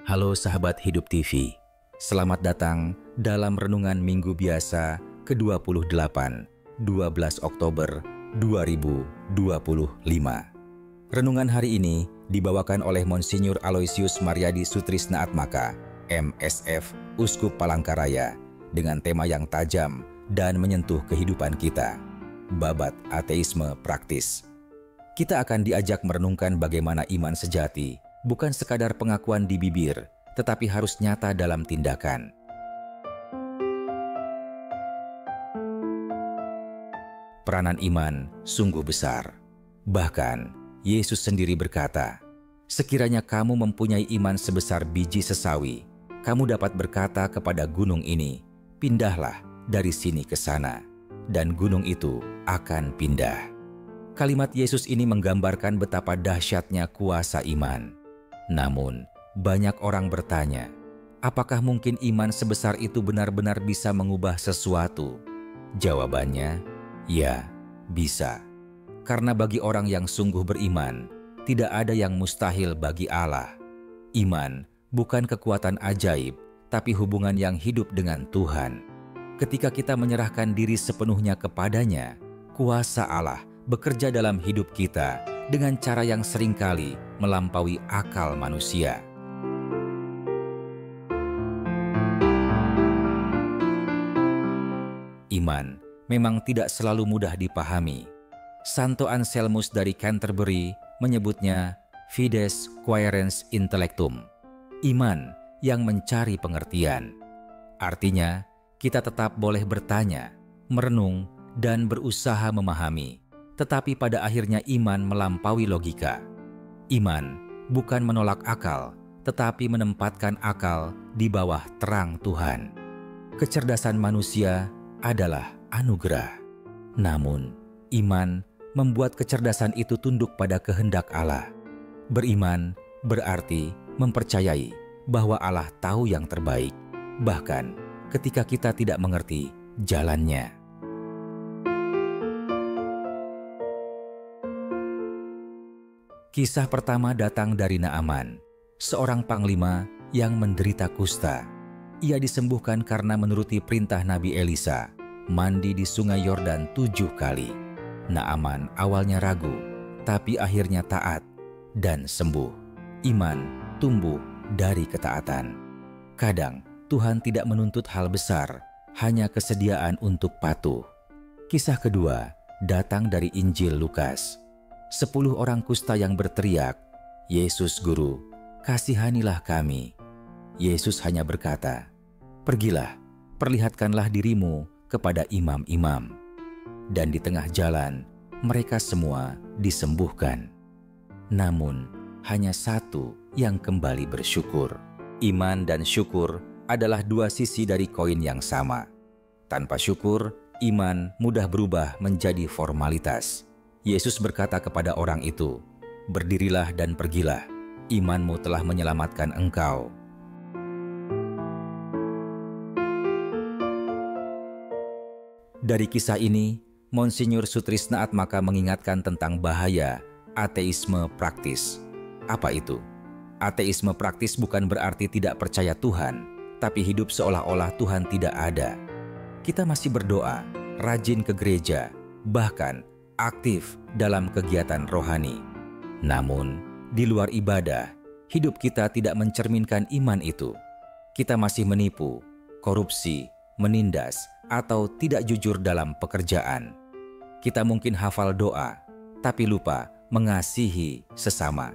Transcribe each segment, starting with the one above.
Halo sahabat Hidup TV, selamat datang dalam Renungan Minggu Biasa ke-28, 12 Oktober 2025. Renungan hari ini dibawakan oleh Monsinyur Aloysius Mariadi Sutrisnaatmaka, MSF, Uskup Palangkaraya, dengan tema yang tajam dan menyentuh kehidupan kita, babat ateisme praktis. Kita akan diajak merenungkan bagaimana iman sejati bukan sekadar pengakuan di bibir, tetapi harus nyata dalam tindakan. Peranan iman sungguh besar. Bahkan, Yesus sendiri berkata, "Sekiranya kamu mempunyai iman sebesar biji sesawi, kamu dapat berkata kepada gunung ini, 'Pindahlah dari sini ke sana,' dan gunung itu akan pindah." Kalimat Yesus ini menggambarkan betapa dahsyatnya kuasa iman. Namun, banyak orang bertanya, apakah mungkin iman sebesar itu benar-benar bisa mengubah sesuatu? Jawabannya, ya, bisa. Karena bagi orang yang sungguh beriman, tidak ada yang mustahil bagi Allah. Iman bukan kekuatan ajaib, tapi hubungan yang hidup dengan Tuhan. Ketika kita menyerahkan diri sepenuhnya kepadanya, kuasa Allah bekerja dalam hidup kita dengan cara yang seringkali melampaui akal manusia. Iman memang tidak selalu mudah dipahami. Santo Anselmus dari Canterbury menyebutnya fides quaerens intellectum, iman yang mencari pengertian. Artinya, kita tetap boleh bertanya, merenung, dan berusaha memahami. Tetapi pada akhirnya iman melampaui logika. Iman bukan menolak akal, tetapi menempatkan akal di bawah terang Tuhan. Kecerdasan manusia adalah anugerah. Namun, iman membuat kecerdasan itu tunduk pada kehendak Allah. Beriman berarti mempercayai bahwa Allah tahu yang terbaik, bahkan ketika kita tidak mengerti jalannya. Kisah pertama datang dari Naaman, seorang panglima yang menderita kusta. Ia disembuhkan karena menuruti perintah Nabi Elisa, mandi di sungai Yordan 7 kali. Naaman awalnya ragu, tapi akhirnya taat dan sembuh. Iman tumbuh dari ketaatan. Kadang Tuhan tidak menuntut hal besar, hanya kesediaan untuk patuh. Kisah kedua datang dari Injil Lukas. 10 orang kusta yang berteriak, "Yesus Guru, kasihanilah kami." Yesus hanya berkata, "Pergilah, perlihatkanlah dirimu kepada imam-imam." Dan di tengah jalan, mereka semua disembuhkan. Namun, hanya satu yang kembali bersyukur. Iman dan syukur adalah dua sisi dari koin yang sama. Tanpa syukur, iman mudah berubah menjadi formalitas. Yesus berkata kepada orang itu, "Berdirilah dan pergilah, imanmu telah menyelamatkan engkau." Dari kisah ini, Monsinyur Sutrisnaatmaka mengingatkan tentang bahaya ateisme praktis. Apa itu? Ateisme praktis bukan berarti tidak percaya Tuhan, tapi hidup seolah-olah Tuhan tidak ada. Kita masih berdoa, rajin ke gereja, bahkan aktif dalam kegiatan rohani. Namun, di luar ibadah, hidup kita tidak mencerminkan iman itu. Kita masih menipu, korupsi, menindas, atau tidak jujur dalam pekerjaan. Kita mungkin hafal doa, tapi lupa mengasihi sesama.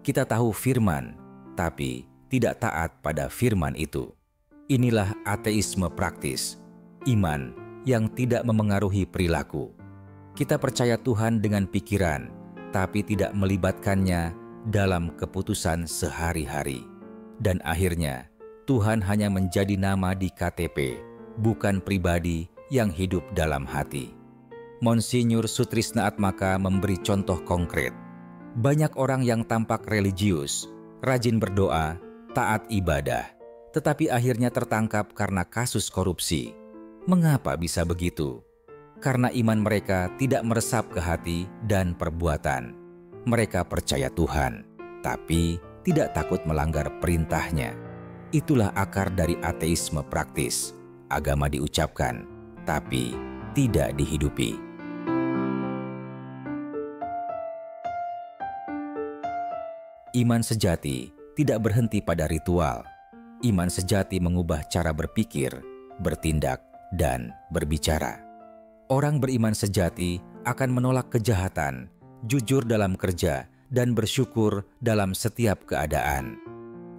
Kita tahu firman, tapi tidak taat pada firman itu. Inilah ateisme praktis, iman yang tidak memengaruhi perilaku. Kita percaya Tuhan dengan pikiran, tapi tidak melibatkannya dalam keputusan sehari-hari. Dan akhirnya, Tuhan hanya menjadi nama di KTP, bukan pribadi yang hidup dalam hati. Monsinyur Sutrisnaatmaka memberi contoh konkret. Banyak orang yang tampak religius, rajin berdoa, taat ibadah, tetapi akhirnya tertangkap karena kasus korupsi. Mengapa bisa begitu? Karena iman mereka tidak meresap ke hati dan perbuatan. Mereka percaya Tuhan, tapi tidak takut melanggar perintahnya. Itulah akar dari ateisme praktis. Agama diucapkan, tapi tidak dihidupi. Iman sejati tidak berhenti pada ritual. Iman sejati mengubah cara berpikir, bertindak, dan berbicara. Orang beriman sejati akan menolak kejahatan, jujur dalam kerja, dan bersyukur dalam setiap keadaan.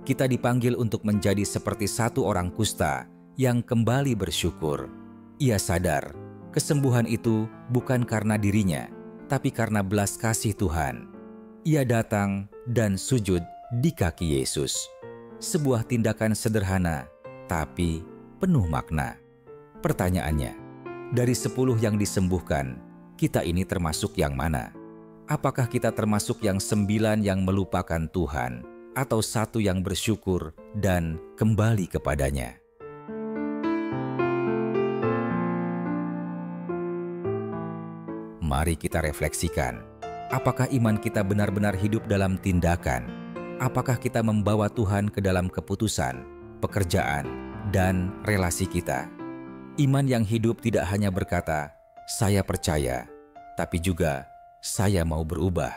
Kita dipanggil untuk menjadi seperti satu orang kusta yang kembali bersyukur. Ia sadar, kesembuhan itu bukan karena dirinya, tapi karena belas kasih Tuhan. Ia datang dan sujud di kaki Yesus. Sebuah tindakan sederhana, tapi penuh makna. Pertanyaannya, dari 10 yang disembuhkan, kita ini termasuk yang mana? Apakah kita termasuk yang 9 yang melupakan Tuhan, atau 1 yang bersyukur dan kembali kepadanya? Mari kita refleksikan. Apakah iman kita benar-benar hidup dalam tindakan? Apakah kita membawa Tuhan ke dalam keputusan, pekerjaan, dan relasi kita? Iman yang hidup tidak hanya berkata, "Saya percaya," tapi juga, "Saya mau berubah."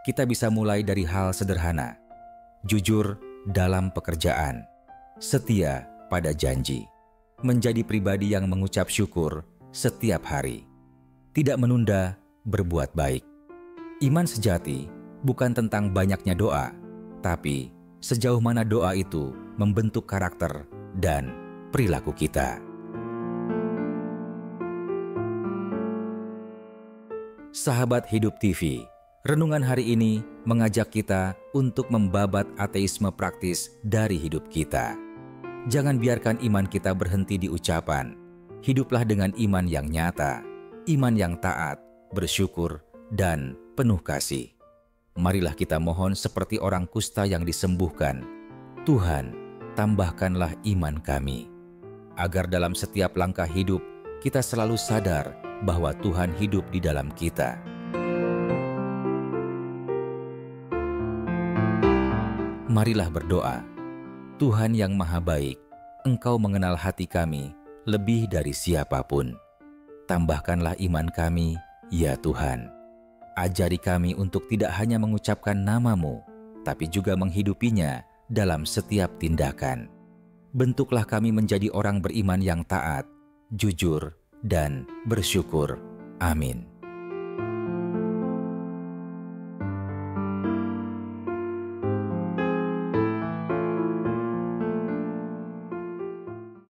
Kita bisa mulai dari hal sederhana. Jujur dalam pekerjaan, setia pada janji, menjadi pribadi yang mengucap syukur setiap hari, tidak menunda berbuat baik. Iman sejati bukan tentang banyaknya doa, tapi sejauh mana doa itu membentuk karakter dan perilaku kita. Sahabat Hidup TV, renungan hari ini mengajak kita untuk membabat ateisme praktis dari hidup kita. Jangan biarkan iman kita berhenti di ucapan. Hiduplah dengan iman yang nyata, iman yang taat, bersyukur, dan penuh kasih. Marilah kita mohon seperti orang kusta yang disembuhkan. Tuhan, tambahkanlah iman kami, agar dalam setiap langkah hidup kita selalu sadar bahwa Tuhan hidup di dalam kita. Marilah berdoa. Tuhan yang Maha Baik, Engkau mengenal hati kami lebih dari siapapun. Tambahkanlah iman kami, ya Tuhan. Ajari kami untuk tidak hanya mengucapkan nama-Mu, tapi juga menghidupinya dalam setiap tindakan. Bentuklah kami menjadi orang beriman yang taat, jujur, dan bersyukur. Amin.